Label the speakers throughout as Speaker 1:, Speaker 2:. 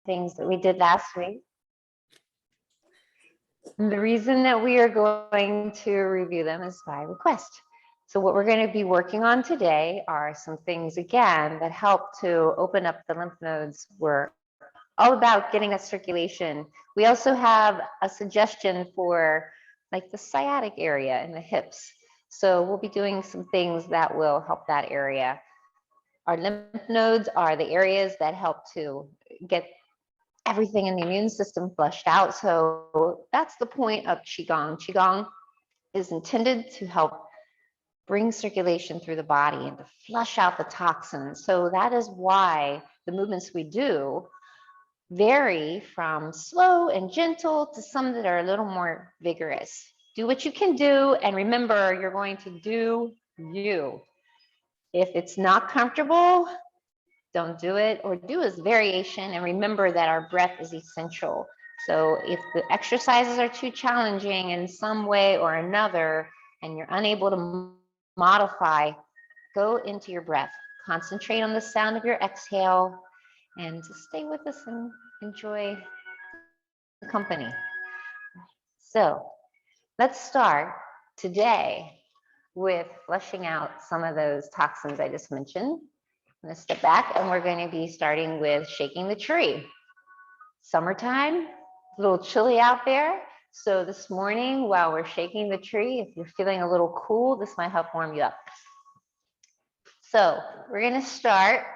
Speaker 1: things that we did last week. And the reason that we are going to review them is by request. So what we're going to be working on today are some things, again, that help to open up the lymph nodes. We're all about getting that circulation. We also have a suggestion for like the sciatic area in the hips. So we'll be doing some things that will help that area. Our lymph nodes are the areas that help to get everything in the immune system flushed out. So that's the point of Qigong. Qigong is intended to help bring circulation through the body and to flush out the toxins. So that is why the movements we do vary from slow and gentle to some that are a little more vigorous. Do what you can do, and remember, you're going to do you. If it's not comfortable, don't do it, or do as variation, and remember that our breath is essential. So if the exercises are too challenging in some way or another, and you're unable to modify, go into your breath. Concentrate on the sound of your exhale, and just stay with us and enjoy the company. So let's start today with flushing out some of those toxins I just mentioned. I'm going to step back, and we're going to be starting with shaking the tree. Summertime, a little chilly out there. So this morning, while we're shaking the tree, if you're feeling a little cool, this might help warm you up. So we're going to start.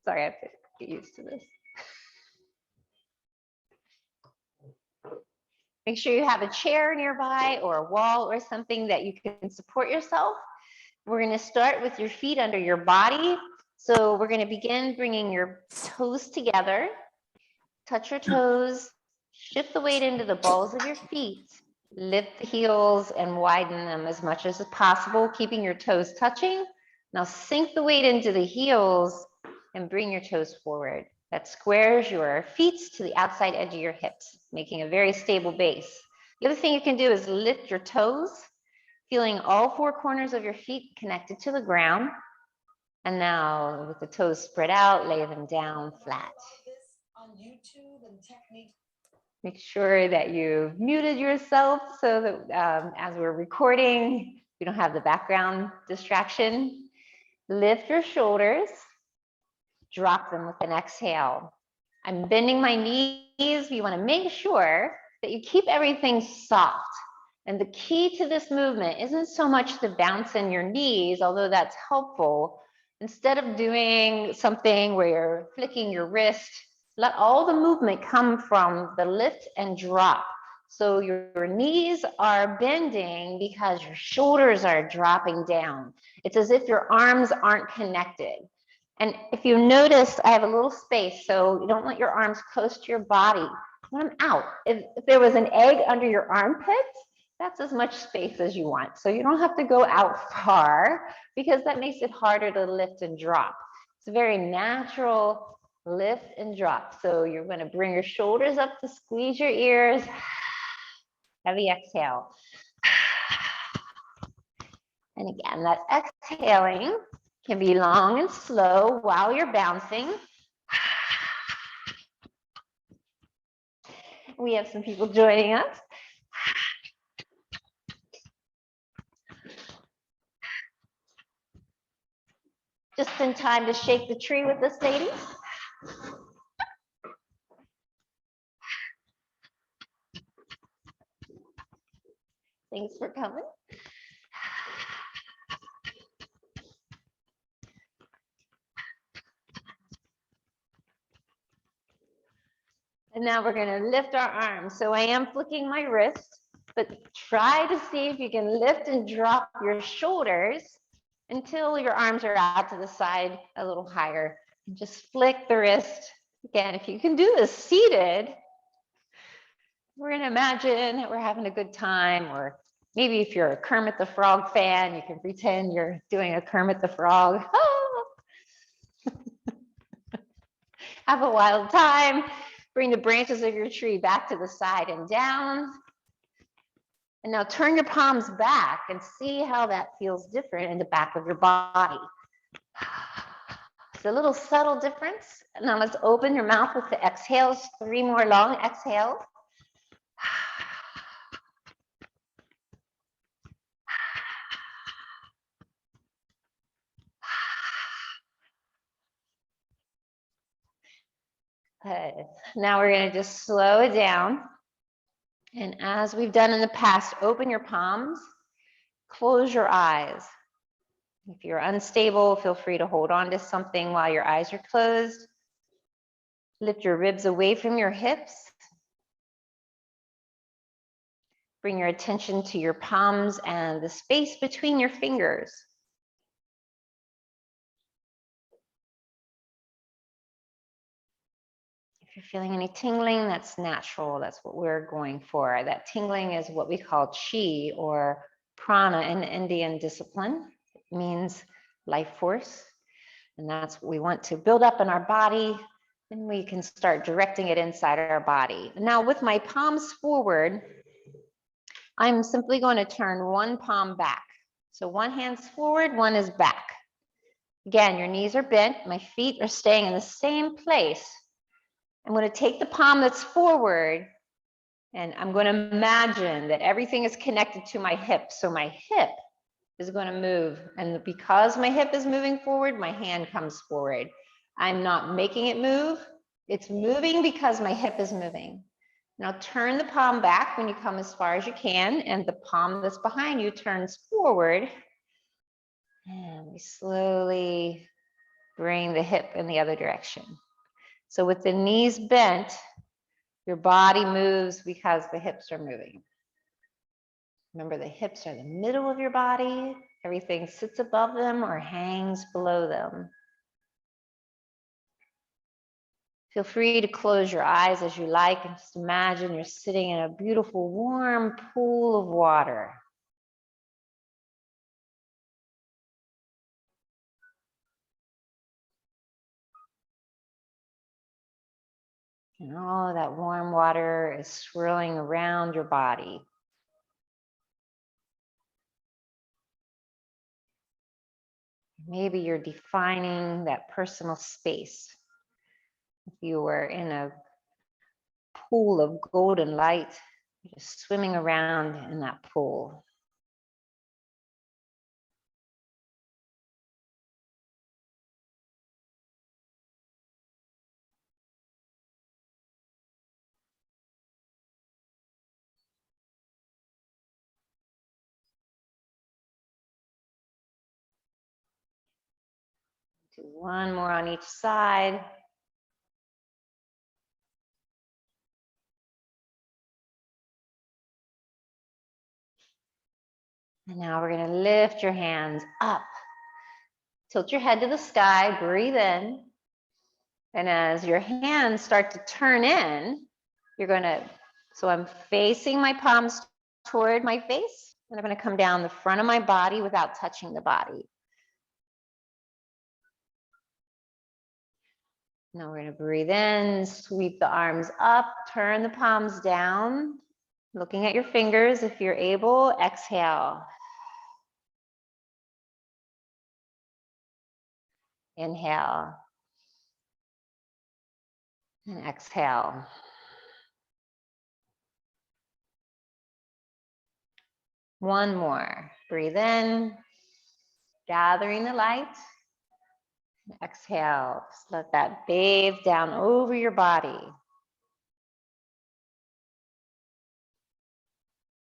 Speaker 1: Sorry, I have to get used to this. Make sure you have a chair nearby or a wall or something that you can support yourself. We're going to start with your feet under your body. So we're going to begin bringing your toes together. Touch your toes, shift the weight into the balls of your feet, lift the heels and widen them as much as possible, keeping your toes touching. Now sink the weight into the heels and bring your toes forward. That squares your feet to the outside edge of your hips, making a very stable base. The other thing you can do is lift your toes, feeling all four corners of your feet connected to the ground. And now with the toes spread out, lay them down flat. On YouTube and techniques. Make sure that you've muted yourself so that as we're recording, you don't have the background distraction. Lift your shoulders, drop them with an exhale. I'm bending my knees. You want to make sure that you keep everything soft. And the key to this movement isn't so much the bounce in your knees, although that's helpful. Instead of doing something where you're flicking your wrist, let all the movement come from the lift and drop. So your knees are bending because your shoulders are dropping down. It's as if your arms aren't connected. And if you notice, I have a little space, so you don't want your arms close to your body. Let them out. If there was an egg under your armpit, that's as much space as you want. So you don't have to go out far because that makes it harder to lift and drop. It's a very natural lift and drop. So you're going to bring your shoulders up to squeeze your ears. Heavy exhale. And again, that exhaling can be long and slow while you're bouncing. We have some people joining us. Just in time to shake the tree with us, ladies. Thanks for coming. And now we're going to lift our arms. So I am flicking my wrist, but try to see if you can lift and drop your shoulders until your arms are out to the side a little higher. Just flick the wrist. Again, if you can do this seated, we're going to imagine that we're having a good time, or maybe if you're a Kermit the Frog fan, you can pretend you're doing a Kermit the Frog. Have a wild time. Bring the branches of your tree back to the side and down. And now turn your palms back and see how that feels different in the back of your body. It's a little subtle difference. Now let's open your mouth with the exhales, 3 more long exhales. Good. Now we're going to just slow it down. And as we've done in the past, open your palms, close your eyes. If you're unstable, feel free to hold on to something while your eyes are closed. Lift your ribs away from your hips. Bring your attention to your palms and the space between your fingers. If you're feeling any tingling, that's natural. That's what we're going for. That tingling is what we call Qi or prana in Indian discipline. It means life force. And that's what we want to build up in our body. Then we can start directing it inside our body. Now with my palms forward, I'm simply going to turn one palm back. So one hand's forward, one is back. Again, your knees are bent. My feet are staying in the same place. I'm going to take the palm that's forward and I'm going to imagine that everything is connected to my hip. So my hip is going to move. And because my hip is moving forward, my hand comes forward. I'm not making it move. It's moving because my hip is moving. Now turn the palm back when you come as far as you can, and the palm that's behind you turns forward. And we slowly bring the hip in the other direction. So with the knees bent, your body moves because the hips are moving. Remember, the hips are the middle of your body. Everything sits above them or hangs below them. Feel free to close your eyes as you like and just imagine you're sitting in a beautiful, warm pool of water. And all of that warm water is swirling around your body. Maybe you're defining that personal space. If you were in a pool of golden light, you're just swimming around in that pool. Do one more on each side. And now we're going to lift your hands up. Tilt your head to the sky, breathe in. And as your hands start to turn in, you're going to, so I'm facing my palms toward my face, and I'm going to come down the front of my body without touching the body. Now we're going to breathe in, sweep the arms up, turn the palms down, looking at your fingers if you're able. Exhale. Inhale. And exhale. One more. Breathe in, gathering the light. Exhale. Just let that bathe down over your body.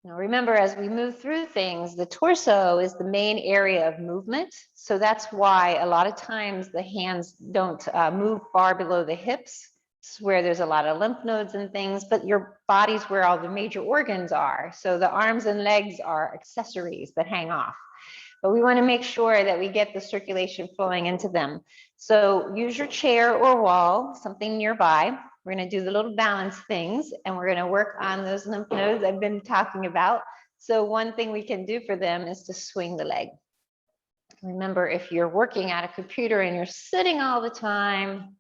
Speaker 1: Now remember, as we move through things, the torso is the main area of movement. So that's why a lot of times the hands don't move far below the hips. It's where there's a lot of lymph nodes and things, but your body's where all the major organs are. So the arms and legs are accessories that hang off. But we want to make sure that we get the circulation flowing into them. So use your chair or wall, something nearby. We're going to do the little balance things, and we're going to work on those lymph nodes I've been talking about. So one thing we can do for them is to swing the leg. Remember, if you're working at a computer and you're sitting all the time,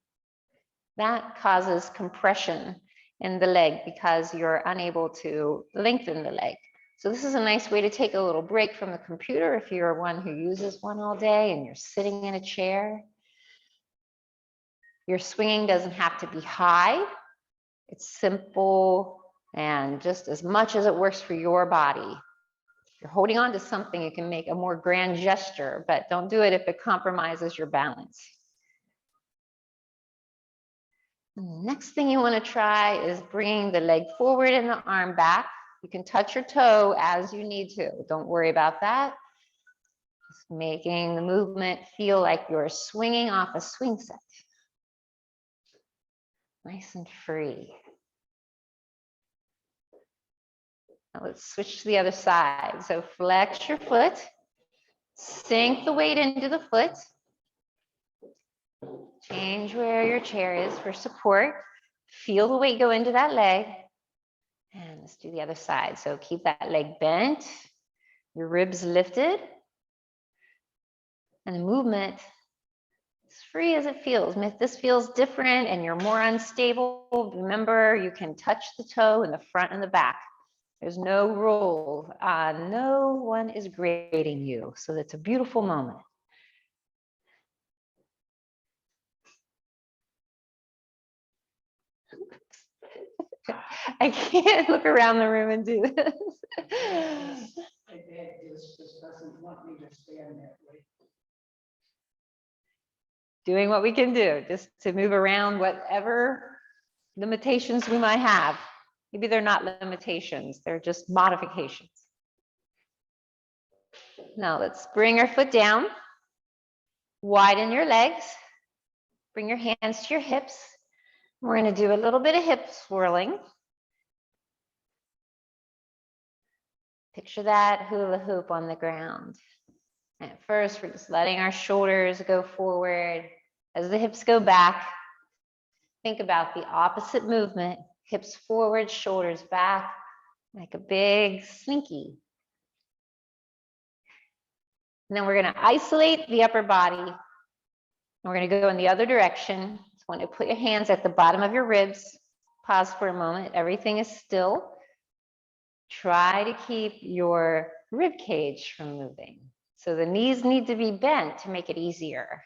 Speaker 1: that causes compression in the leg because you're unable to lengthen the leg. So this is a nice way to take a little break from the computer if you're one who uses one all day and you're sitting in a chair. Your swinging doesn't have to be high. It's simple and just as much as it works for your body. If you're holding on to something, you can make a more grand gesture, but don't do it if it compromises your balance. Next thing you want to try is bringing the leg forward and the arm back. You can touch your toe as you need to. Don't worry about that. Just making the movement feel like you're swinging off a swing set. Nice and free. Now let's switch to the other side. So flex your foot, sink the weight into the foot. Change where your chair is for support. Feel the weight go into that leg. And let's do the other side. So keep that leg bent, your ribs lifted. And the movement, as free as it feels. If this feels different and you're more unstable, remember you can touch the toe in the front and the back. There's no rule. No one is grading you. So that's a beautiful moment. I can't look around the room and do this.
Speaker 2: My dad just doesn't want me to stand that way.
Speaker 1: Doing what we can do, just to move around whatever limitations we might have. Maybe they're not limitations, they're just modifications. Now let's bring our foot down, widen your legs, bring your hands to your hips. We're going to do a little bit of hip swirling. Picture that hula hoop on the ground. And at first, we're just letting our shoulders go forward. As the hips go back, think about the opposite movement. Hips forward, shoulders back, like a big slinky. And then we're going to isolate the upper body. We're going to go in the other direction. So want to put your hands at the bottom of your ribs. Pause for a moment. Everything is still. Try to keep your rib cage from moving. So the knees need to be bent to make it easier.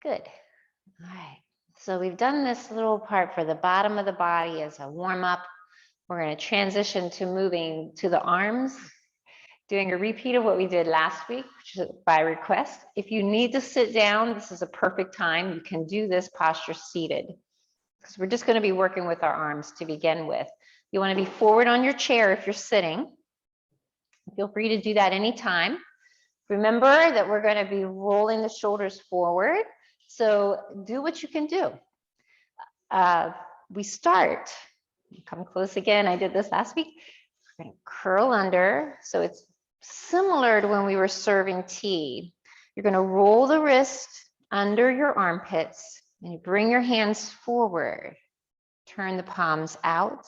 Speaker 1: Good. All right. So we've done this little part for the bottom of the body as a warm up. We're going to transition to moving to the arms, doing a repeat of what we did last week, which is by request. If you need to sit down, this is a perfect time. You can do this posture seated, because we're just going to be working with our arms to begin with. You want to be forward on your chair if you're sitting. Feel free to do that anytime. Remember that we're going to be rolling the shoulders forward. So do what you can do. We start, come close again. I did this last week. We're going to curl under. So it's similar to when we were serving tea. You're going to roll the wrist under your armpits and you bring your hands forward. Turn the palms out.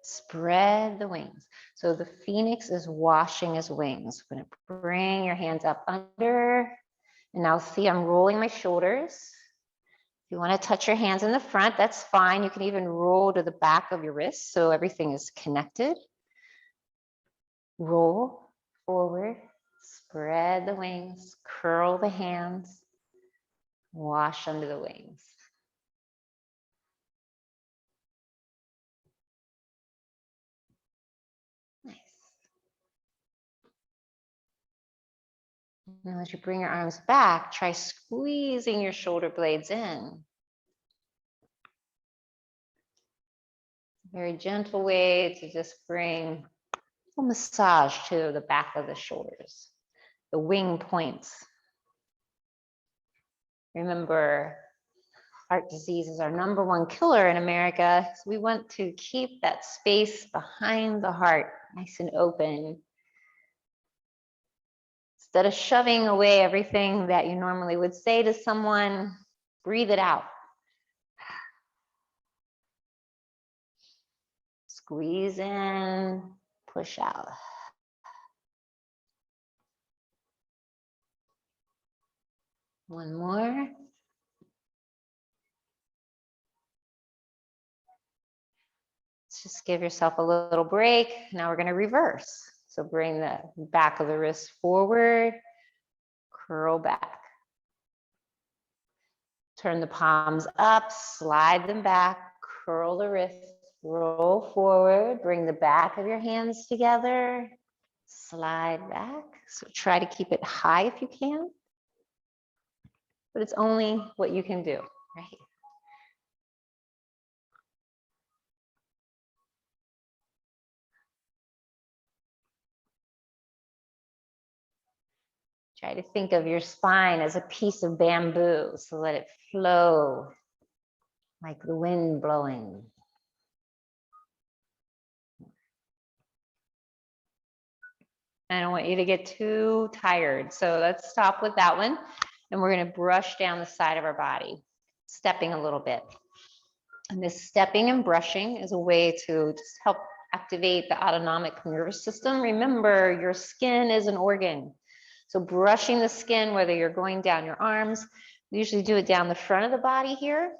Speaker 1: Spread the wings. So the phoenix is washing his wings. We're going to bring your hands up under. And now see, I'm rolling my shoulders. If you want to touch your hands in the front, that's fine. You can even roll to the back of your wrists so everything is connected. Roll forward, spread the wings, curl the hands, wash under the wings. Nice. Now as you bring your arms back, try squeezing your shoulder blades in. Very gentle way to just bring a massage to the back of the shoulders, the wing points. Remember, heart disease is our #1 killer in America. So we want to keep that space behind the heart nice and open. Instead of shoving away everything that you normally would say to someone, breathe it out. Squeeze in, push out. One more. Just give yourself a little break. Now we're going to reverse. So bring the back of the wrist forward, curl back. Turn the palms up, slide them back, curl the wrist, roll forward, bring the back of your hands together, slide back. So try to keep it high if you can, but it's only what you can do, right? Try to think of your spine as a piece of bamboo. So let it flow like the wind blowing. I don't want you to get too tired. So let's stop with that one. And we're going to brush down the side of our body, stepping a little bit. And this stepping and brushing is a way to just help activate the autonomic nervous system. Remember, your skin is an organ. So brushing the skin, whether you're going down your arms, we usually do it down the front of the body here.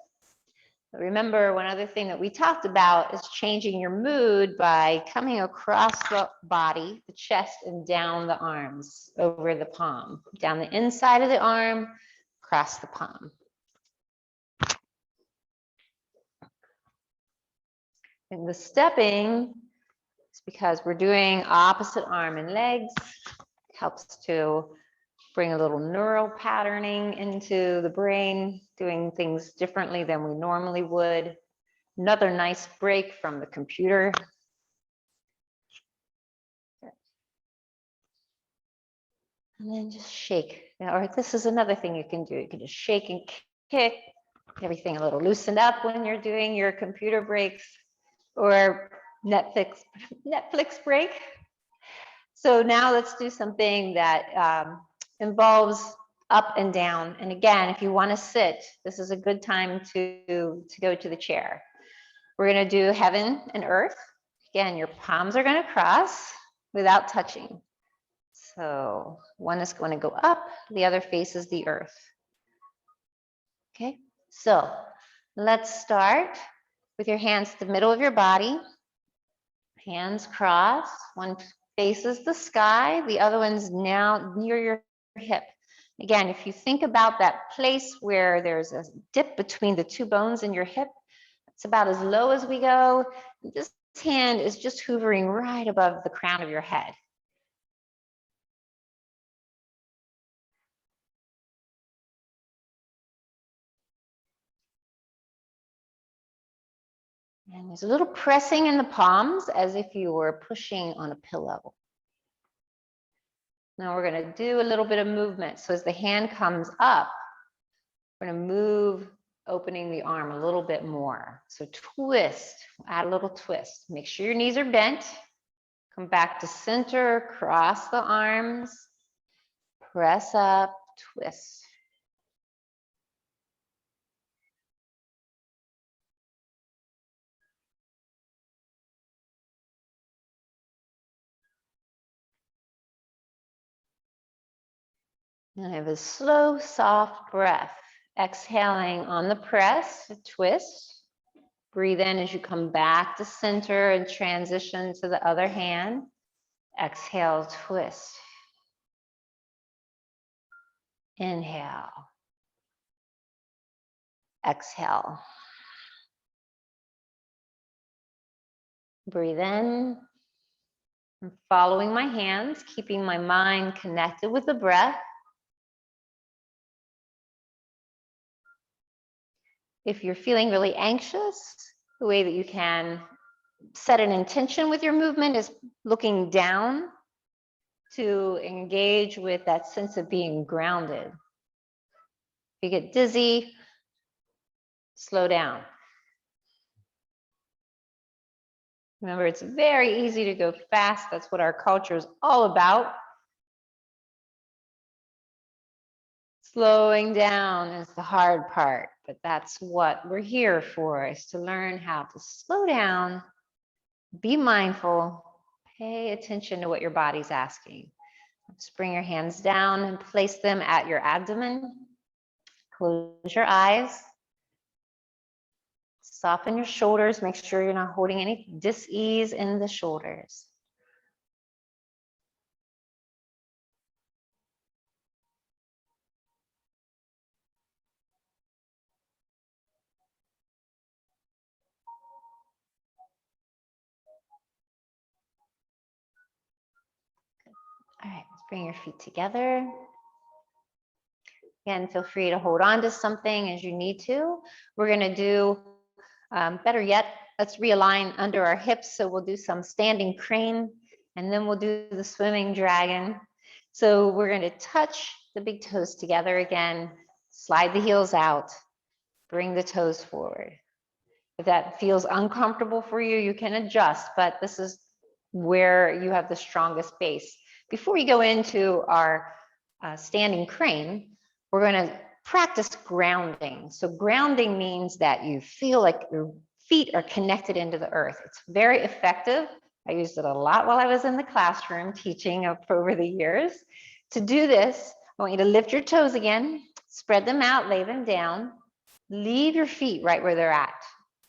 Speaker 1: But remember, one other thing that we talked about is changing your mood by coming across the body, the chest, and down the arms, over the palm, down the inside of the arm, across the palm. And the stepping is because we're doing opposite arm and legs. Helps to bring a little neural patterning into the brain, doing things differently than we normally would. Another nice break from the computer. And then just shake. Or this is another thing you can do. You can just shake and kick, everything a little loosened up when you're doing your computer breaks or Netflix break. So now let's do something that involves up and down. And again, if you want to sit, this is a good time to go to the chair. We're going to do heaven and earth. Again, your palms are going to cross without touching. So one is going to go up, the other faces the earth. Okay, so let's start with your hands to the middle of your body. Hands cross, one faces the sky, the other one's now near your hip. Again, if you think about that place where there's a dip between the two bones in your hip, it's about as low as we go. This hand is just hovering right above the crown of your head. And there's a little pressing in the palms as if you were pushing on a pillow. Now we're going to do a little bit of movement. So as the hand comes up, we're going to move, opening the arm a little bit more. So twist, add a little twist. Make sure your knees are bent. Come back to center, cross the arms, press up, twist. And have a slow, soft breath. Exhaling on the press, twist. Breathe in as you come back to center and transition to the other hand. Exhale, twist. Inhale. Exhale. Breathe in. I'm following my hands, keeping my mind connected with the breath. If you're feeling really anxious, the way that you can set an intention with your movement is looking down to engage with that sense of being grounded. If you get dizzy, slow down. Remember, it's very easy to go fast. That's what our culture is all about. Slowing down is the hard part, but that's what we're here for, is to learn how to slow down, be mindful, pay attention to what your body's asking. Just bring your hands down and place them at your abdomen. Close your eyes. Soften your shoulders. Make sure you're not holding any dis-ease in the shoulders. All right, let's bring your feet together. Again, feel free to hold on to something as you need to. We're going to do, better yet, let's realign under our hips. So we'll do some standing crane, and then we'll do the swimming dragon. So we're going to touch the big toes together again, slide the heels out, bring the toes forward. If that feels uncomfortable for you, you can adjust, but this is where you have the strongest base. Before we go into our standing crane, we're going to practice grounding. So grounding means that you feel like your feet are connected into the earth. It's very effective. I used it a lot while I was in the classroom teaching over the years. To do this, I want you to lift your toes again, spread them out, lay them down, leave your feet right where they're at.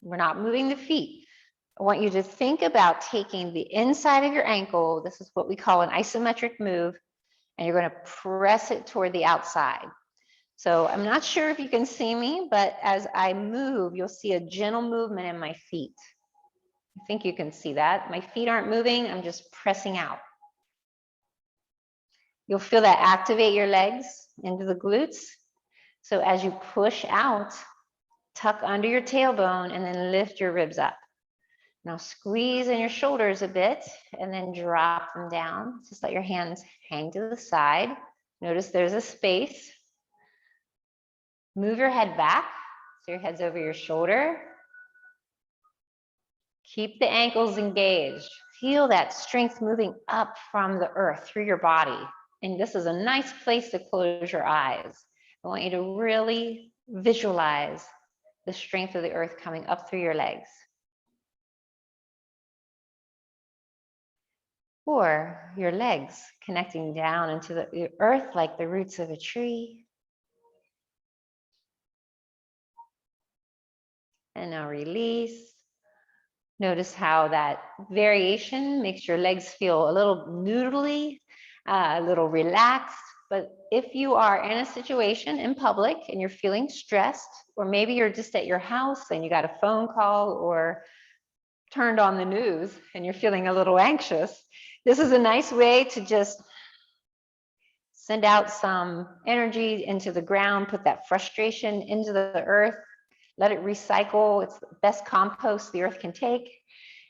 Speaker 1: We're not moving the feet. I want you to think about taking the inside of your ankle. This is what we call an isometric move, and you're going to press it toward the outside. So I'm not sure if you can see me, but as I move, you'll see a gentle movement in my feet. I think you can see that. My feet aren't moving, I'm just pressing out. You'll feel that activate your legs into the glutes. So as you push out, tuck under your tailbone and then lift your ribs up. Now squeeze in your shoulders a bit and then drop them down. Just let your hands hang to the side. Notice there's a space. Move your head back, so your head's over your shoulder. Keep the ankles engaged. Feel that strength moving up from the earth through your body. And this is a nice place to close your eyes. I want you to really visualize the strength of the earth coming up through your legs. Or your legs connecting down into the earth like the roots of a tree. And now release. Notice how that variation makes your legs feel a little noodly, a little relaxed. But if you are in a situation in public and you're feeling stressed, or maybe you're just at your house and you got a phone call or turned on the news and you're feeling a little anxious, this is a nice way to just send out some energy into the ground, put that frustration into the earth. Let it recycle. It's the best compost the earth can take.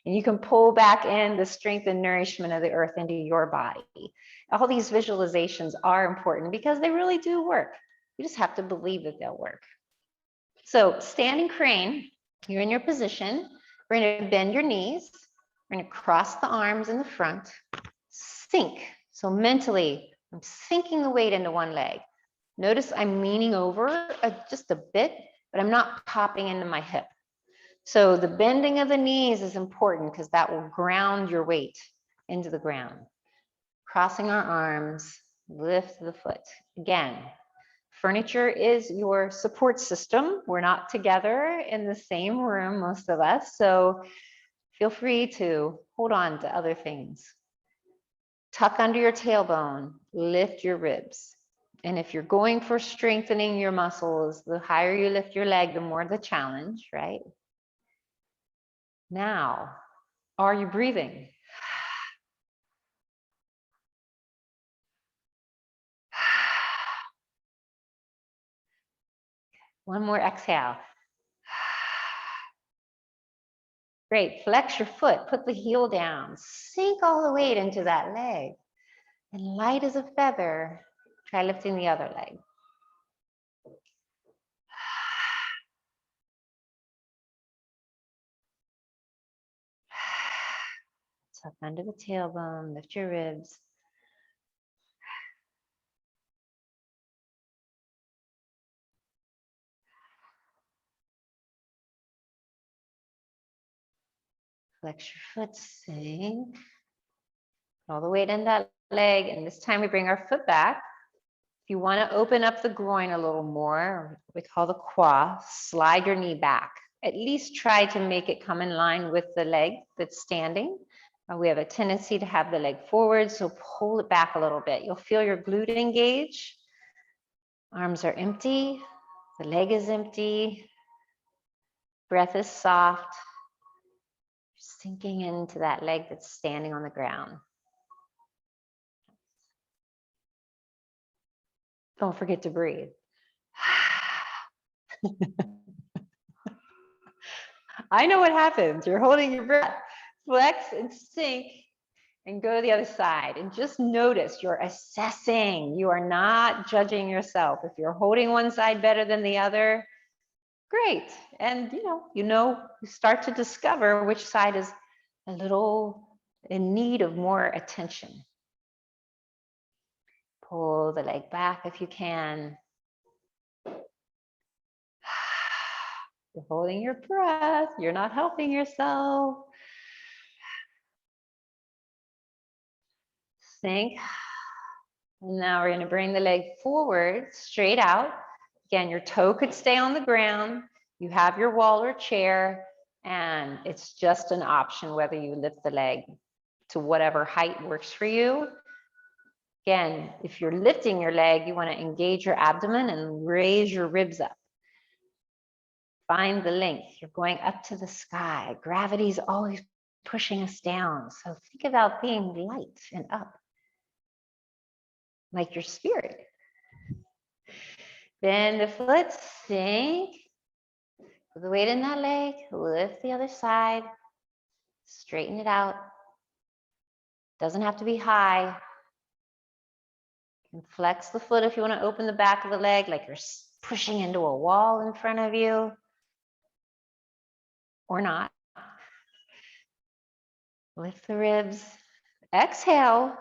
Speaker 1: And you can pull back in the strength and nourishment of the earth into your body. All these visualizations are important because they really do work. You just have to believe that they'll work. So standing crane, you're in your position. We're going to bend your knees. We're going to cross the arms in the front. Sink. So mentally, I'm sinking the weight into one leg. Notice I'm leaning over just a bit, but I'm not popping into my hip. So the bending of the knees is important because that will ground your weight into the ground. Crossing our arms, lift the foot. Again, furniture is your support system. We're not together in the same room, most of us, so feel free to hold on to other things. Tuck under your tailbone, lift your ribs. And if you're going for strengthening your muscles, the higher you lift your leg, the more the challenge, right? Now, are you breathing? One more exhale. Great, flex your foot, put the heel down, sink all the weight into that leg. And light as a feather, try lifting the other leg. Tuck under the tailbone, lift your ribs. Flex your foot, sink. All the weight in that leg, and this time we bring our foot back. If you want to open up the groin a little more, we call the quad, slide your knee back. At least try to make it come in line with the leg that's standing. We have a tendency to have the leg forward, so pull it back a little bit. You'll feel your glute engage. Arms are empty. The leg is empty. Breath is soft. Sinking into that leg that's standing on the ground. Don't forget to breathe. I know what happens. You're holding your breath. Flex and sink and go to the other side. And just notice you're assessing. You are not judging yourself. If you're holding one side better than the other, great. And you start to discover which side is a little in need of more attention. Pull the leg back if you can. You're holding your breath. You're not helping yourself. Sink. And now we're going to bring the leg forward, straight out. Again, your toe could stay on the ground. You have your wall or chair, and it's just an option whether you lift the leg to whatever height works for you. Again, if you're lifting your leg, you want to engage your abdomen and raise your ribs up. Find the length. You're going up to the sky. Gravity's always pushing us down. So think about being light and up, like your spirit. Bend the foot, sink. Put the weight in that leg. Lift the other side. Straighten it out. Doesn't have to be high. You can flex the foot if you want to open the back of the leg, like you're pushing into a wall in front of you. Or not. Lift the ribs. Exhale.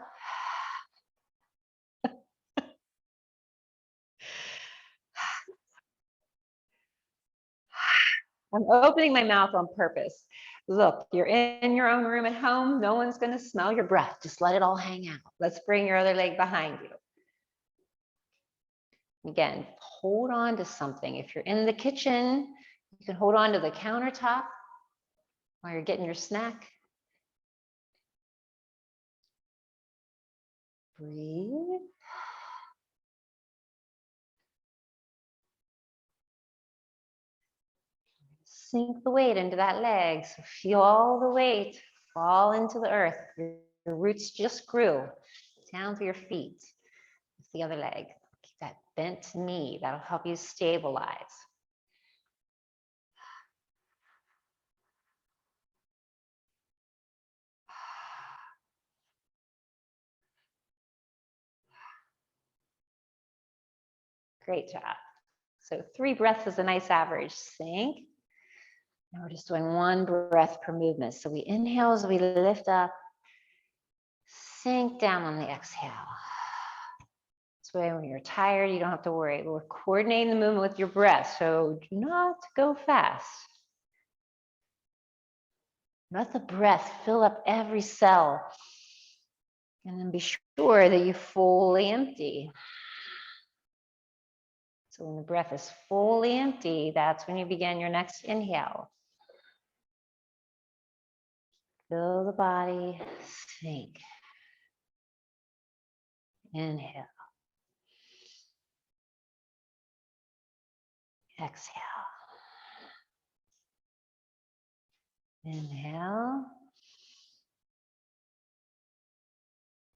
Speaker 1: I'm opening my mouth on purpose. Look, you're in your own room at home. No one's going to smell your breath. Just let it all hang out. Let's bring your other leg behind you. Again, hold on to something. If you're in the kitchen, you can hold on to the countertop while you're getting your snack. Breathe. Sink the weight into that leg. So feel all the weight fall into the earth. Your roots just grew down to your feet. With the other leg. Keep that bent knee. That'll help you stabilize. Great job. So 3 breaths is a nice average. Sink. Now we're just doing 1 breath per movement. So we inhale as we lift up. Sink down on the exhale. This way when you're tired, you don't have to worry. We're coordinating the movement with your breath. So do not go fast. Let the breath fill up every cell. And then be sure that you fully empty. So when the breath is fully empty, that's when you begin your next inhale. Fill the body, sink. Inhale. Exhale. Inhale.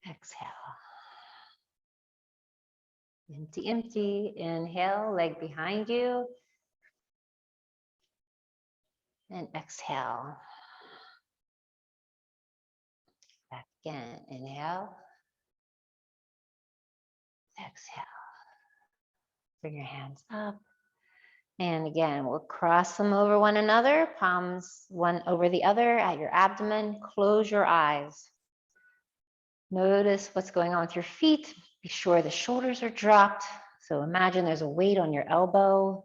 Speaker 1: Exhale. Empty, empty. Inhale, leg behind you. And exhale. Back again. Inhale. Exhale. Bring your hands up. And again, we'll cross them over one another, palms one over the other at your abdomen. Close your eyes. Notice what's going on with your feet. Be sure the shoulders are dropped. So imagine there's a weight on your elbows.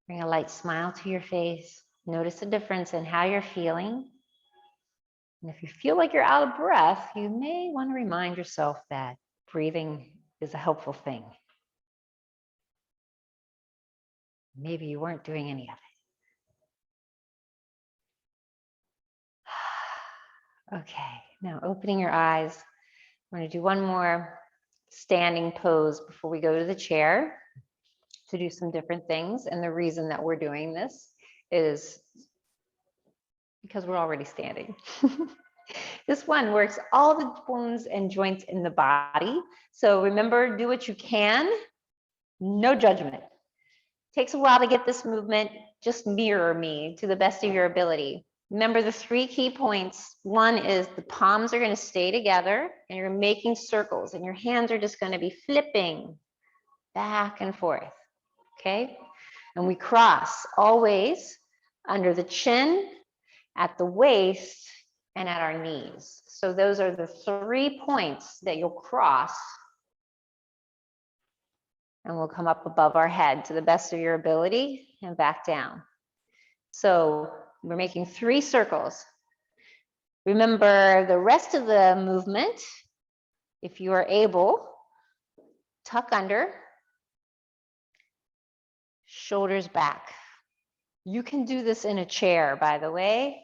Speaker 1: Bring a light smile to your face. Notice the difference in how you're feeling. And if you feel like you're out of breath, you may want to remind yourself that breathing is a helpful thing. Maybe you weren't doing any of it. Okay, now opening your eyes. We're going to do one more standing pose before we go to the chair to do some different things. And the reason that we're doing this is because we're already standing. This one works all the bones and joints in the body. So remember, do what you can, no judgment. Takes a while to get this movement. Just mirror me to the best of your ability. Remember the 3 key points. One is the palms are going to stay together and you're making circles and your hands are just going to be flipping back and forth. Okay? And we cross always under the chin, at the waist, and at our knees. So those are the 3 points that you'll cross. And we'll come up above our head to the best of your ability and back down. So we're making 3 circles. Remember the rest of the movement, if you are able, tuck under, shoulders back. You can do this in a chair, by the way.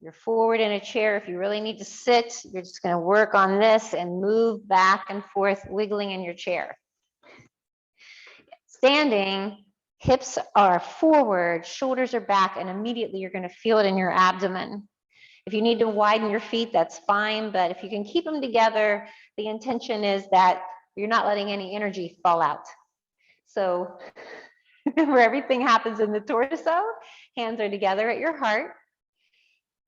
Speaker 1: You're forward in a chair. If you really need to sit, you're just going to work on this and move back and forth, wiggling in your chair. Standing, hips are forward, shoulders are back, and immediately you're going to feel it in your abdomen. If you need to widen your feet, that's fine, but if you can keep them together, the intention is that you're not letting any energy fall out. So remember, everything happens in the torso, hands are together at your heart.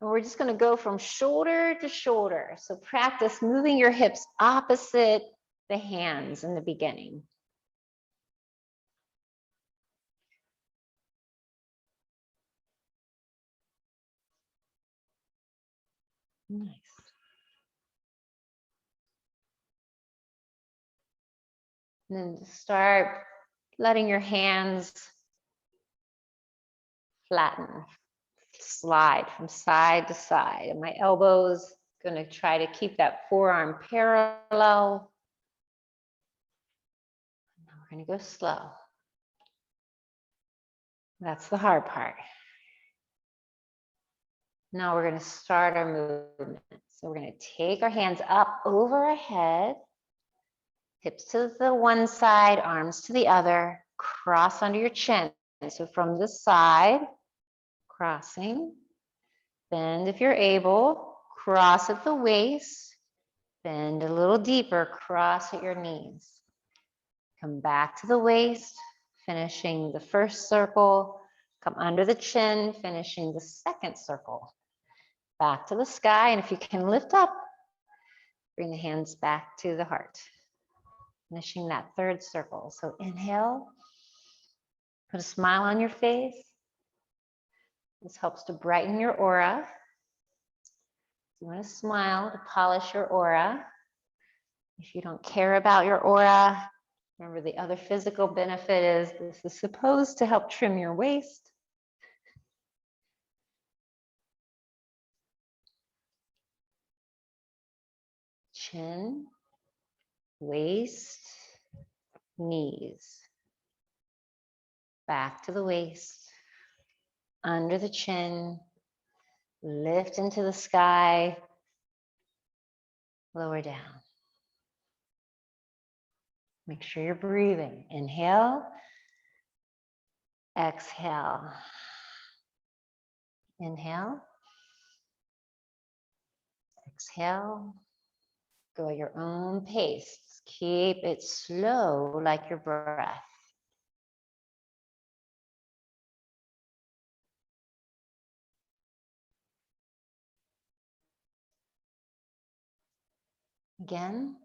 Speaker 1: And we're just going to go from shoulder to shoulder. So practice moving your hips opposite the hands in the beginning. Nice. And then start letting your hands flatten, slide from side to side. And my elbows going to try to keep that forearm parallel. Now we're going to go slow. That's the hard part. Now we're going to start our movement. So we're going to take our hands up over our head, hips to the one side, arms to the other, cross under your chin. So from this side, crossing, bend if you're able, cross at the waist, bend a little deeper, cross at your knees. Come back to the waist, finishing the first circle, come under the chin, finishing the second circle. Back to the sky, and if you can lift up, bring the hands back to the heart. Finishing that third circle. So inhale, put a smile on your face. This helps to brighten your aura. You want to smile to polish your aura. If you don't care about your aura, remember the other physical benefit is this is supposed to help trim your waist. Chin, waist, knees. Back to the waist, under the chin, lift into the sky, lower down. Make sure you're breathing. Inhale, exhale. Inhale, exhale. Go at your own pace. Keep it slow like your breath. Again,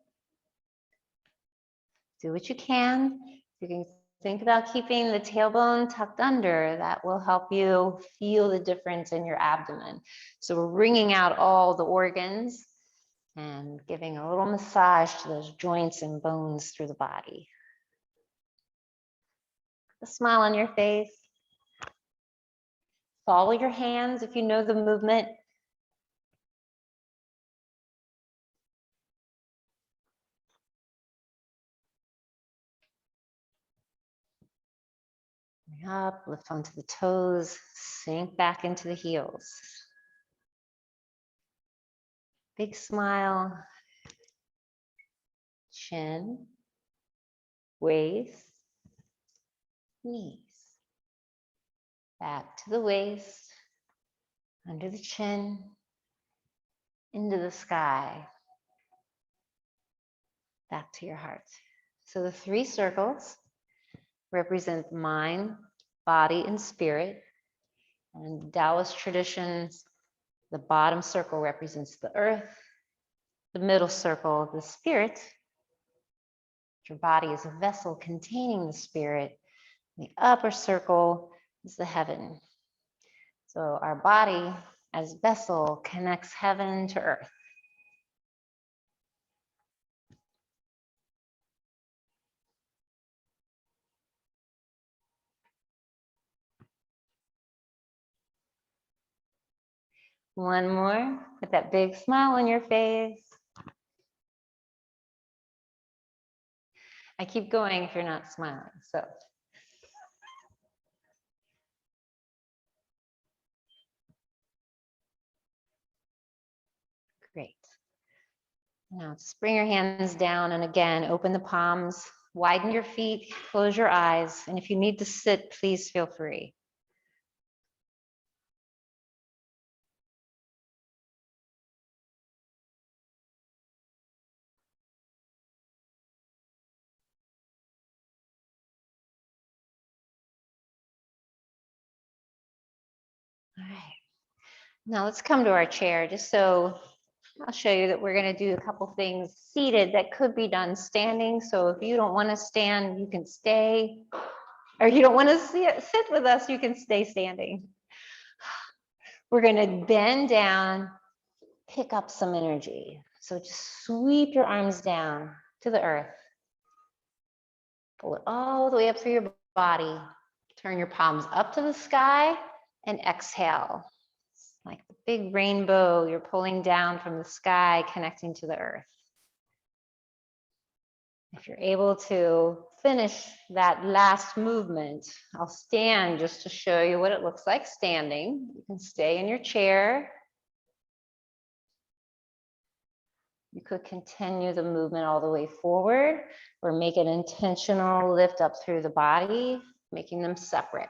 Speaker 1: do what you can. You can think about keeping the tailbone tucked under. That will help you feel the difference in your abdomen. So we're wringing out all the organs and giving a little massage to those joints and bones through the body. A smile on your face. Follow your hands if you know the movement. Bring up, lift onto the toes, sink back into the heels. Big smile. Chin, waist, knees. Back to the waist, under the chin, into the sky. Back to your heart. So the 3 circles represent mind, body, and spirit. And in Taoist traditions, the bottom circle represents the earth, the middle circle, the spirit. Your body is a vessel containing the spirit. The upper circle is the heaven. So our body as vessel connects heaven to earth. One more, with that big smile on your face. I keep going if you're not smiling, so. Great. Now just bring your hands down and again, open the palms, widen your feet, close your eyes, and if you need to sit, please feel free. All right. Now let's come to our chair, just so I'll show you that we're going to do a couple things seated that could be done standing. So if you don't want to stand, you can stay. Or you don't want to sit with us, you can stay standing. We're going to bend down, pick up some energy. So just sweep your arms down to the earth. Pull it all the way up through your body. Turn your palms up to the sky and exhale. It's like the big rainbow you're pulling down from the sky, connecting to the earth. If you're able to finish that last movement, I'll stand just to show you what it looks like standing. You can stay in your chair. You could continue the movement all the way forward or make an intentional lift up through the body, making them separate.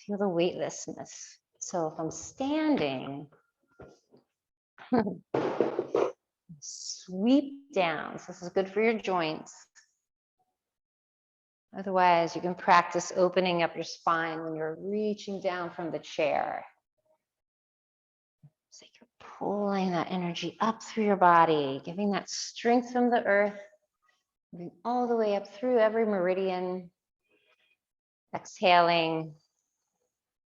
Speaker 1: Feel the weightlessness. So if I'm standing, sweep down. So this is good for your joints. Otherwise, you can practice opening up your spine when you're reaching down from the chair. So you're pulling that energy up through your body, giving that strength from the earth, moving all the way up through every meridian. Exhaling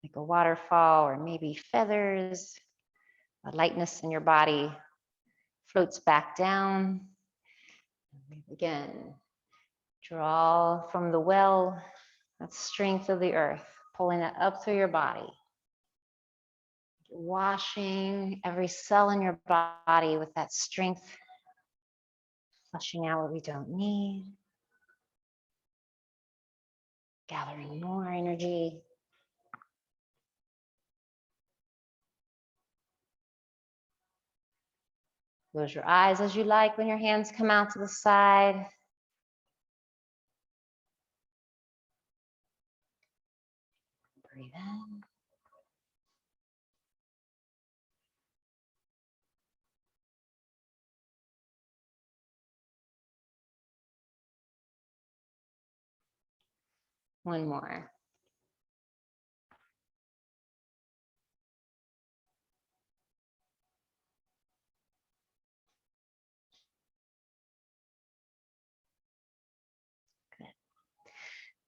Speaker 1: like a waterfall or maybe feathers. A lightness in your body floats back down. Again, draw from the well, that strength of the earth, pulling that up through your body. Washing every cell in your body with that strength, flushing out what we don't need, gathering more energy. Close your eyes as you like when your hands come out to the side. Breathe in. One more. Good.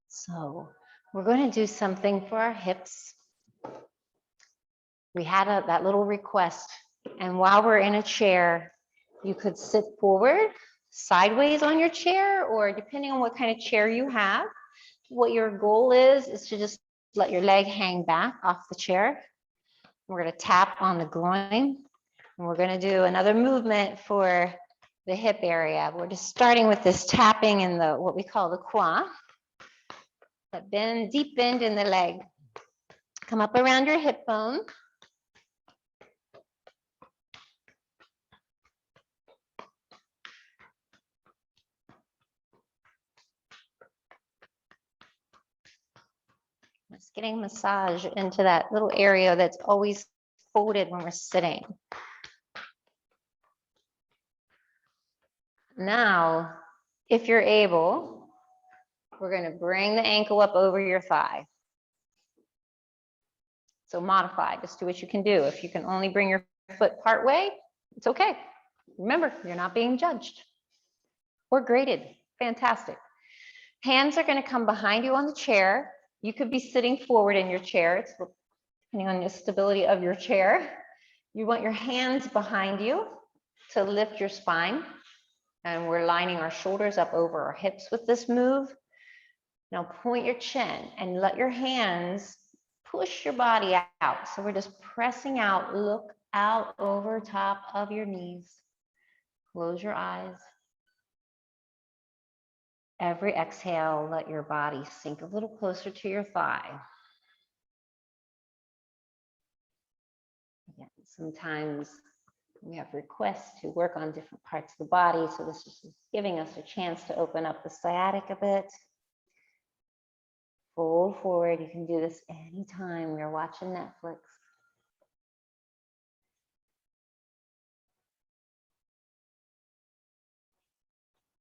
Speaker 1: So we're going to do something for our hips. We had that little request, and while we're in a chair, you could sit forward, sideways on your chair, or depending on what kind of chair you have, what your goal is to just let your leg hang back off the chair. We're going to tap on the groin, And we're going to do another movement for the hip area. We're just starting with this tapping in the what we call the quad. That bend, deep bend in the leg. Come up around your hip bone. Just getting massage into that little area that's always folded when we're sitting. Now, if you're able, we're going to bring the ankle up over your thigh. So modify, just do what you can do. If you can only bring your foot part way, it's okay. Remember, you're not being judged or graded. Fantastic. Hands are going to come behind you on the chair. You could be sitting forward in your chair. It's depending on the stability of your chair. You want your hands behind you to lift your spine. And we're lining our shoulders up over our hips with this move. Now point your chin and let your hands push your body out. So we're just pressing out, look out over top of your knees. Close your eyes. Every exhale, let your body sink a little closer to your thigh. Again, sometimes we have requests to work on different parts of the body, so this is giving us a chance to open up the sciatic a bit. Fold forward. You can do this anytime you're watching Netflix.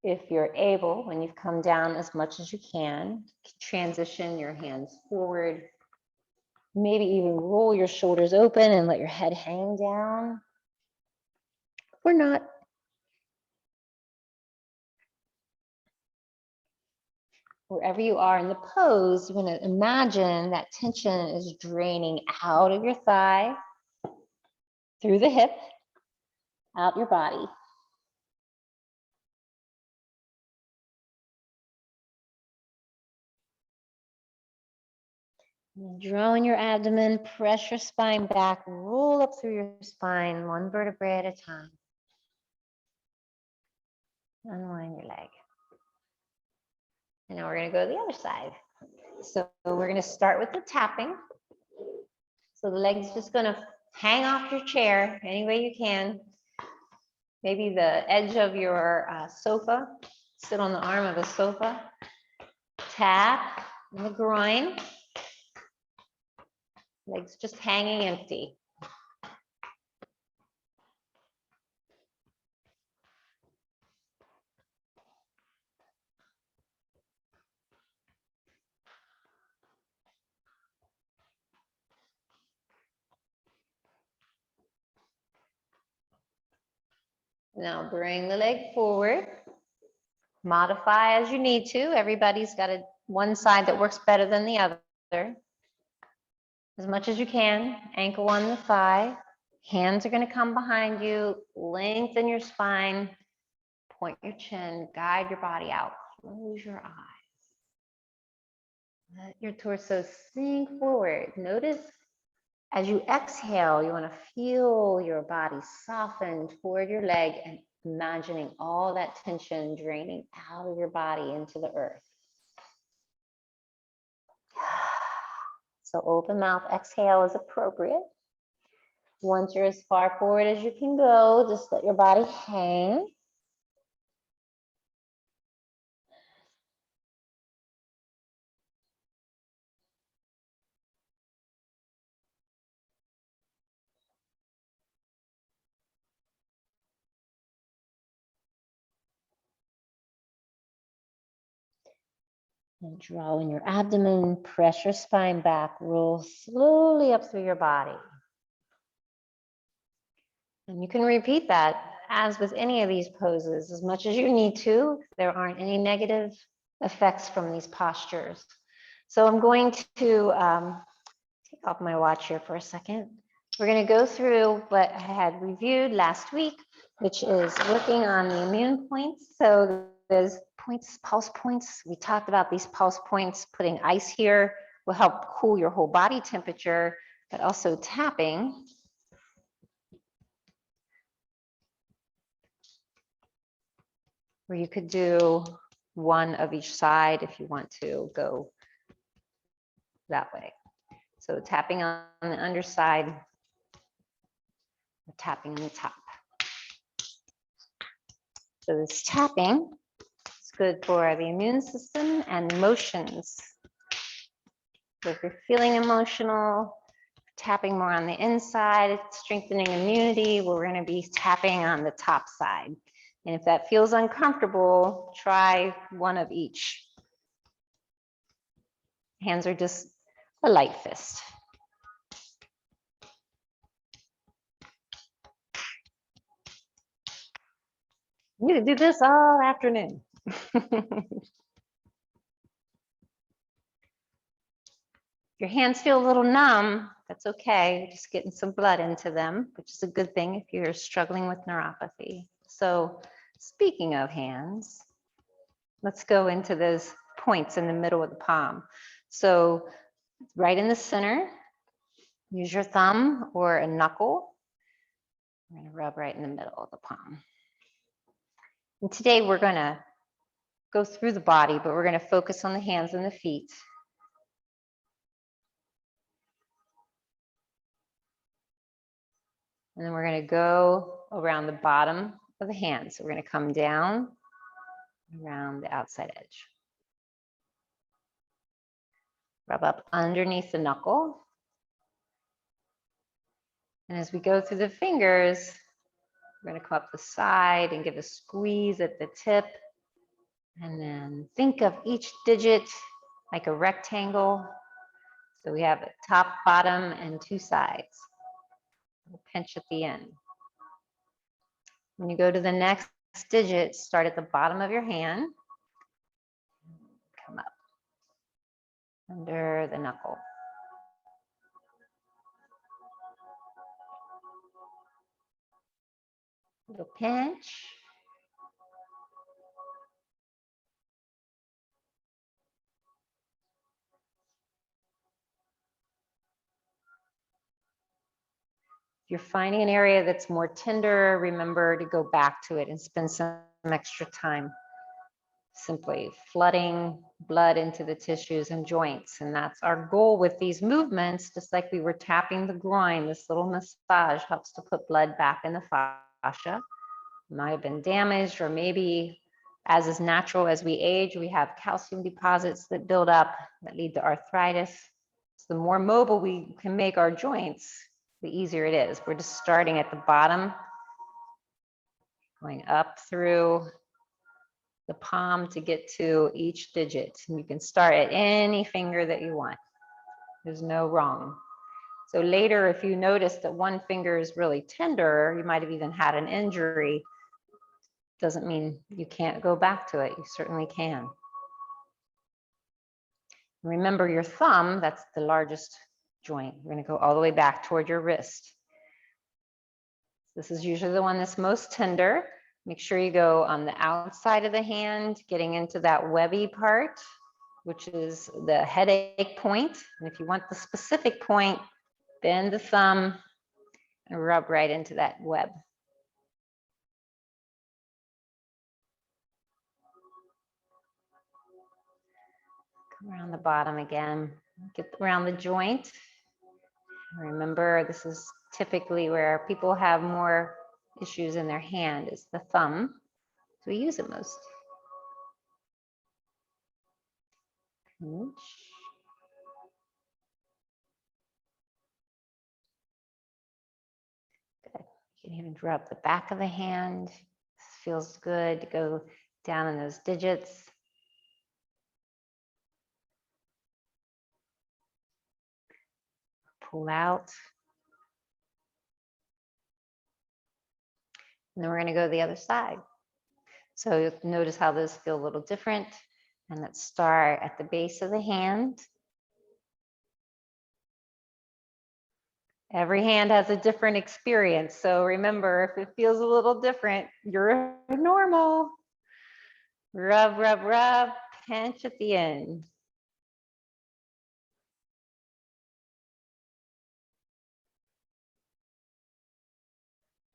Speaker 1: If you're able, when you've come down as much as you can, transition your hands forward. Maybe even roll your shoulders open and let your head hang down. Or not. Wherever you are in the pose, you want to imagine that tension is draining out of your thigh, through the hip, out your body. Drawing your abdomen, press your spine back, roll up through your spine, one vertebrae at a time. Unwind your leg. And now we're going to go to the other side. So we're going to start with the tapping. So the leg's just going to hang off your chair any way you can. Maybe the edge of your sofa. Sit on the arm of the sofa. Tap in the groin. Legs just hanging empty. Now bring the leg forward. Modify as you need to. Everybody's got one side that works better than the other. As much as you can. Ankle on the thigh. Hands are going to come behind you. Lengthen your spine. Point your chin. Guide your body out. Close your eyes. Let your torso sink forward. Notice as you exhale, you want to feel your body soften toward your leg and imagining all that tension draining out of your body into the earth. So open mouth exhale is appropriate. Once you're as far forward as you can go, just let your body hang. And draw in your abdomen, press your spine back, roll slowly up through your body. And you can repeat that as with any of these poses as much as you need to. There aren't any negative effects from these postures. So I'm going to take off my watch here for a second. We're going to go through what I had reviewed last week, which is working on the immune points. So there's points, pulse points. We talked about these pulse points. Putting ice here will help cool your whole body temperature, but also tapping Or you could do one of each side if you want to go that way. So tapping on the underside, tapping on the top. So this tapping is good for the immune system and emotions. So if you're feeling emotional, tapping more on the inside, strengthening immunity, we're going to be tapping on the top side. And if that feels uncomfortable, try one of each. Hands are just a light fist. You need to do this all afternoon. If your hands feel a little numb, that's okay. You're just getting some blood into them, which is a good thing if you're struggling with neuropathy. So speaking of hands, let's go into those points in the middle of the palm. So right in the center, use your thumb or a knuckle. I'm going to rub right in the middle of the palm. And today we're going to go through the body, but we're going to focus on the hands and the feet. And then we're going to go around the bottom of the hand. So we're going to come down around the outside edge. Rub up underneath the knuckle. And as we go through the fingers, we're going to come up the side and give a squeeze at the tip. And then think of each digit like a rectangle. So we have a top, bottom, and two sides. We'll pinch at the end. When you go to the next digit, start at the bottom of your hand. Come up under the knuckle. Little pinch. If you're finding an area that's more tender, remember to go back to it and spend some extra time simply flooding blood into the tissues and joints. And that's our goal with these movements. Just like we were tapping the groin, this little massage helps to put blood back in the fascia. It might have been damaged, or maybe, as is natural as we age, we have calcium deposits that build up that lead to arthritis. So the more mobile we can make our joints, the easier it is. We're just starting at the bottom, going up through the palm to get to each digit. And you can start at any finger that you want. There's no wrong. So later, if you notice that one finger is really tender, you might have even had an injury. Doesn't mean you can't go back to it. You certainly can. Remember your thumb, that's the largest joint. We're going to go all the way back toward your wrist. This is usually the one that's most tender. Make sure you go on the outside of the hand, getting into that webby part, which is the headache point. And if you want the specific point, bend the thumb and rub right into that web. Come around the bottom again, get around the joint. Remember, this is typically where people have more issues in their hand, is the thumb. So we use it most. Pinch. Good. You can even rub the back of the hand. This feels good to go down in those digits. Pull out. And then we're going to go to the other side. So notice how those feel a little different. And let's start at the base of the hand. Every hand has a different experience. So remember, if it feels a little different, you're normal. Rub, rub, rub, pinch at the end.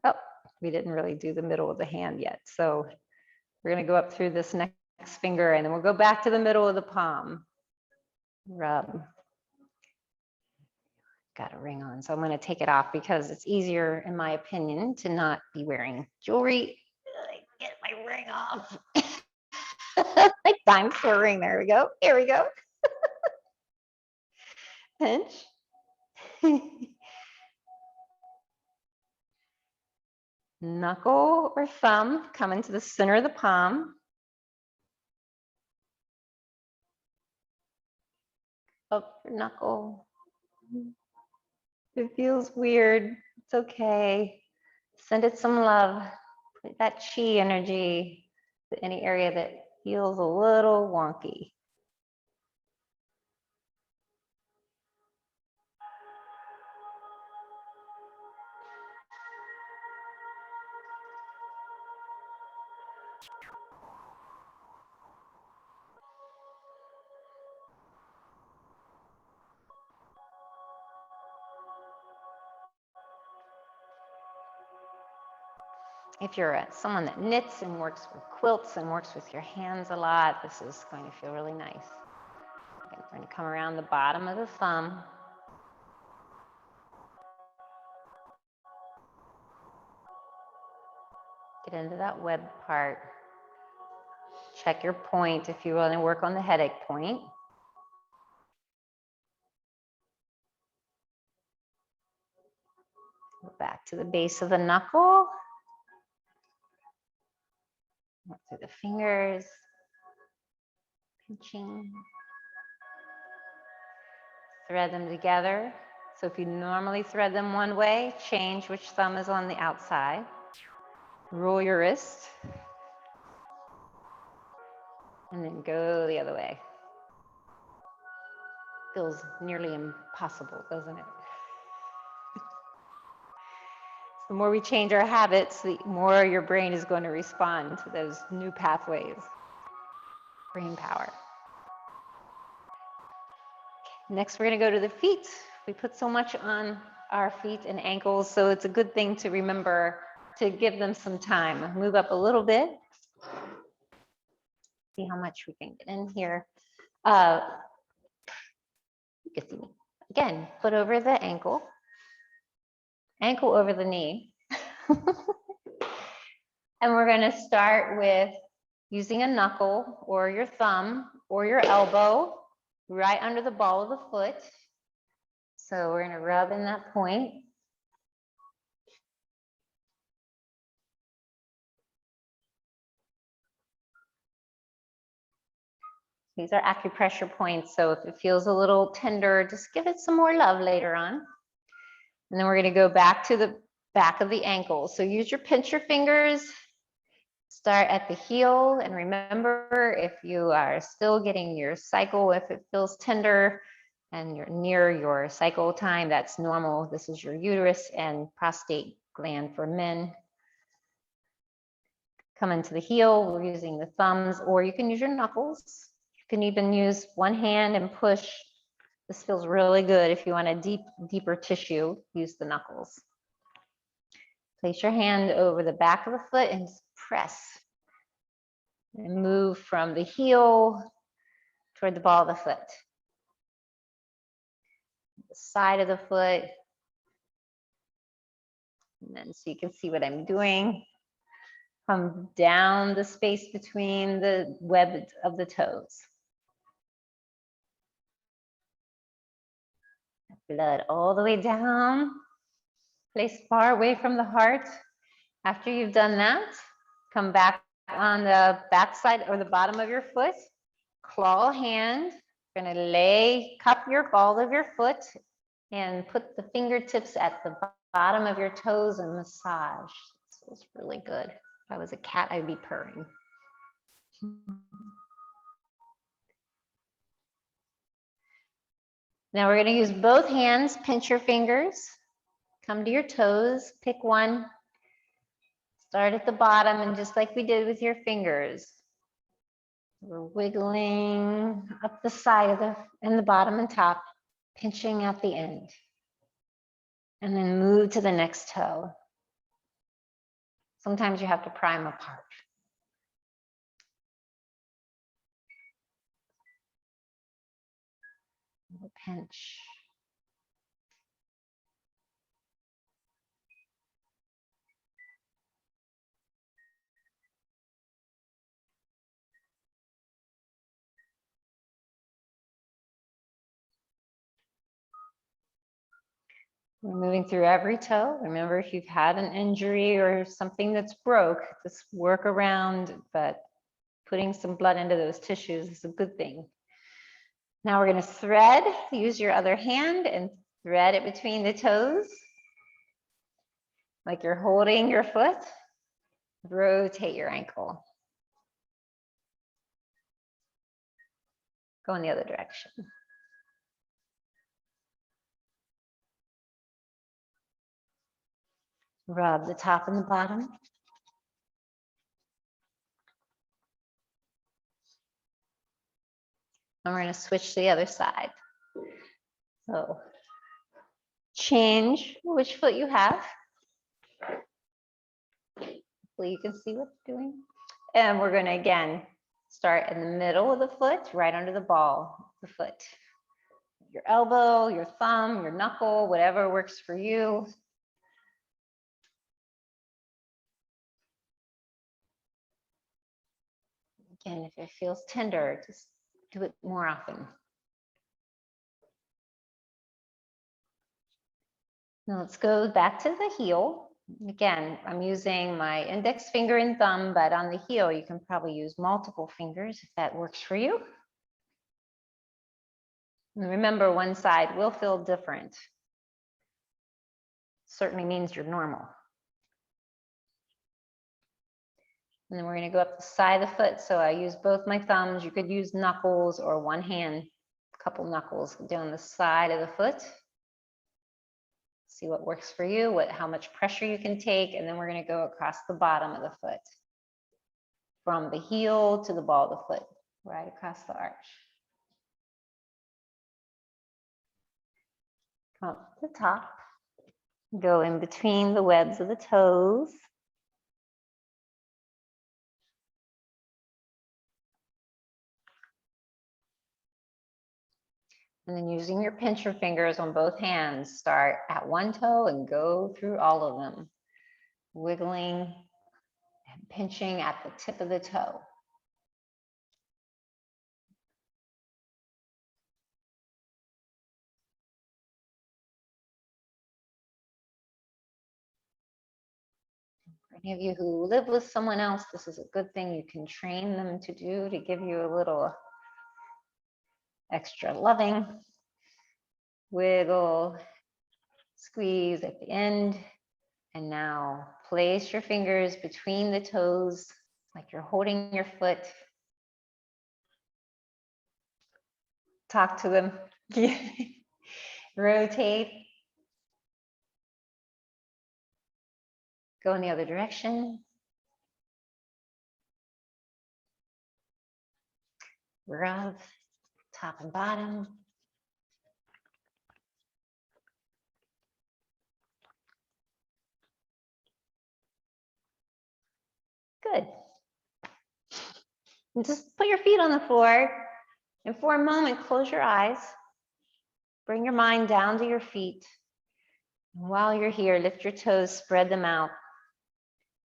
Speaker 1: Oh, we didn't really do the middle of the hand yet. So We're going to go up through this next finger, and then we'll go back to the middle of the palm. Rub. Got a ring on, so I'm going to take it off because it's easier, in my opinion, to not be wearing jewelry. Get my ring off. My dinosaur ring. There we go. Here we go. Pinch. Knuckle or thumb come into the center of the palm. Up your knuckle. If it feels weird, it's okay. Send it some love. Put that chi energy to any area that feels a little wonky. If you're someone that knits and works with quilts and works with your hands a lot, this is going to feel really nice. Okay, we're going to come around the bottom of the thumb. Get into that web part. Check your point if you want to work on the headache point. Go back to the base of the knuckle. Work through the fingers. Pinching. Thread them together. So if you normally thread them one way, change which thumb is on the outside. Roll your wrist. And then go the other way. Feels nearly impossible, doesn't it? The more we change our habits, the more your brain is going to respond to those new pathways. Brain power. Next, we're going to go to the feet. We put so much on our feet and ankles, so it's a good thing to remember to give them some time. Move up a little bit. See how much we can get in here. You can see me. Again, foot over the ankle. Ankle over the knee. And we're going to start with using a knuckle or your thumb or your elbow right under the ball of the foot. So we're going to rub in that point. These are acupressure points, so if it feels a little tender, just give it some more love later on. And then we're going to go back to the back of the ankle. So use your pincher fingers. Start at the heel, and remember, if you are still getting your cycle, if it feels tender and you're near your cycle time, that's normal. This is your uterus and prostate gland for men. Come into the heel, we're using the thumbs, or you can use your knuckles. You can even use one hand and push. This feels really good. If you want a deeper tissue, use the knuckles. Place your hand over the back of the foot and just press. And move from the heel toward the ball of the foot. The side of the foot. And then so you can see what I'm doing. Come down the space between the web of the toes. Blood all the way down. Place far away from the heart. After you've done that, come back on the back side or the bottom of your foot. Claw hand. You're going to cup your ball of your foot and put the fingertips at the bottom of your toes and massage. This feels really good. If I was a cat, I'd be purring. Now we're going to use both hands, pinch your fingers, come to your toes, pick one, start at the bottom, and just like we did with your fingers, we're wiggling up the side of the bottom and top, pinching at the end, and then move to the next toe. Sometimes you have to pry them apart. pinch. We're moving through every toe. Remember, if you've had an injury or something that's broke, just work around, but putting some blood into those tissues is a good thing. Now we're going to thread. Use your other hand and thread it between the toes, like you're holding your foot. Rotate your ankle. Go in the other direction. Rub the top and the bottom. And we're going to switch to the other side. So change which foot you have. Hopefully you can see what it's doing. And we're going to again start in the middle of the foot, right under the ball of the foot. Your elbow, your thumb, your knuckle, whatever works for you. Again, if it feels tender, just do it more often. Now let's go back to the heel. Again, I'm using my index finger and thumb, but on the heel, you can probably use multiple fingers if that works for you. And remember, one side will feel different. Certainly means you're normal. And then we're going to go up the side of the foot. So I use both my thumbs. You could use knuckles or one hand, a couple knuckles down the side of the foot. See what works for you, how much pressure you can take. And then we're going to go across the bottom of the foot. From the heel to the ball of the foot, right across the arch. Come up to the top. Go in between the webs of the toes. And then using your pincher fingers on both hands, start at one toe and go through all of them. Wiggling and pinching at the tip of the toe. For any of you who live with someone else, this is a good thing you can train them to do to give you a little extra loving. Wiggle, squeeze at the end. And now place your fingers between the toes like you're holding your foot. Talk to them. Rotate. Go in the other direction. Rub top and bottom. Good. And just put your feet on the floor. And for a moment, close your eyes. Bring your mind down to your feet. And while you're here, lift your toes, spread them out.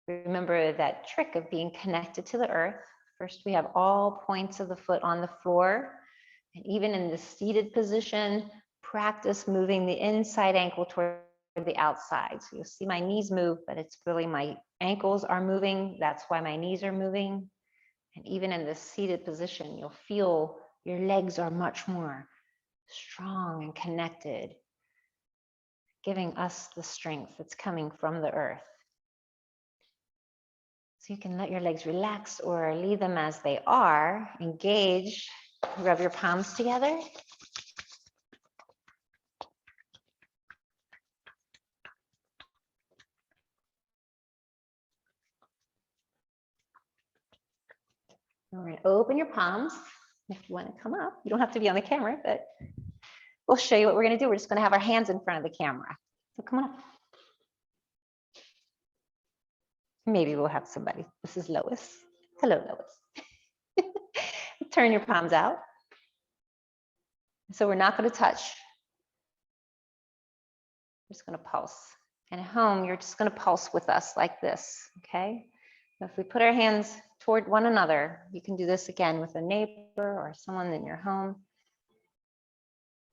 Speaker 1: Remember that trick of being connected to the earth. First, we have all points of the foot on the floor. And even in the seated position, practice moving the inside ankle toward the outside. So you'll see my knees move, but it's really my ankles are moving. That's why my knees are moving. And even in the seated position, you'll feel your legs are much more strong and connected, giving us the strength that's coming from the earth. So you can let your legs relax or leave them as they are. Engage. Rub your palms together. We're going to open your palms. If you want to come up, you don't have to be on the camera, but we'll show you what we're going to do. We're just going to have our hands in front of the camera. So come on up. Maybe we'll have somebody. This is Lois. Hello, Lois. Turn your palms out. So we're not going to touch. We're just going to pulse. And at home, you're just going to pulse with us like this, okay? If we put our hands toward one another, you can do this again with a neighbor or someone in your home.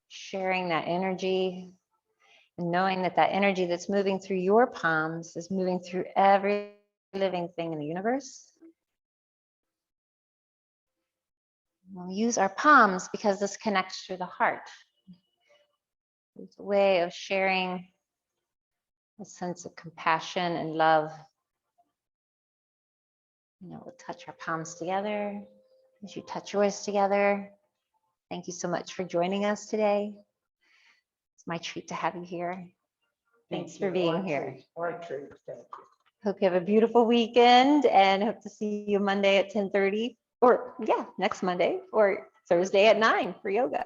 Speaker 1: Sharing that energy and knowing that that energy that's moving through your palms is moving through every living thing in the universe. We'll use our palms because this connects through the heart. It's a way of sharing a sense of compassion and love. We'll touch our palms together as you touch yours together. Thank you so much for joining us today. It's my treat to have you here. Thanks for being here.
Speaker 2: Our treat, thank you.
Speaker 1: Hope you have a beautiful weekend and hope to see you Monday at 10:30 or next Monday or Thursday at 9 for yoga.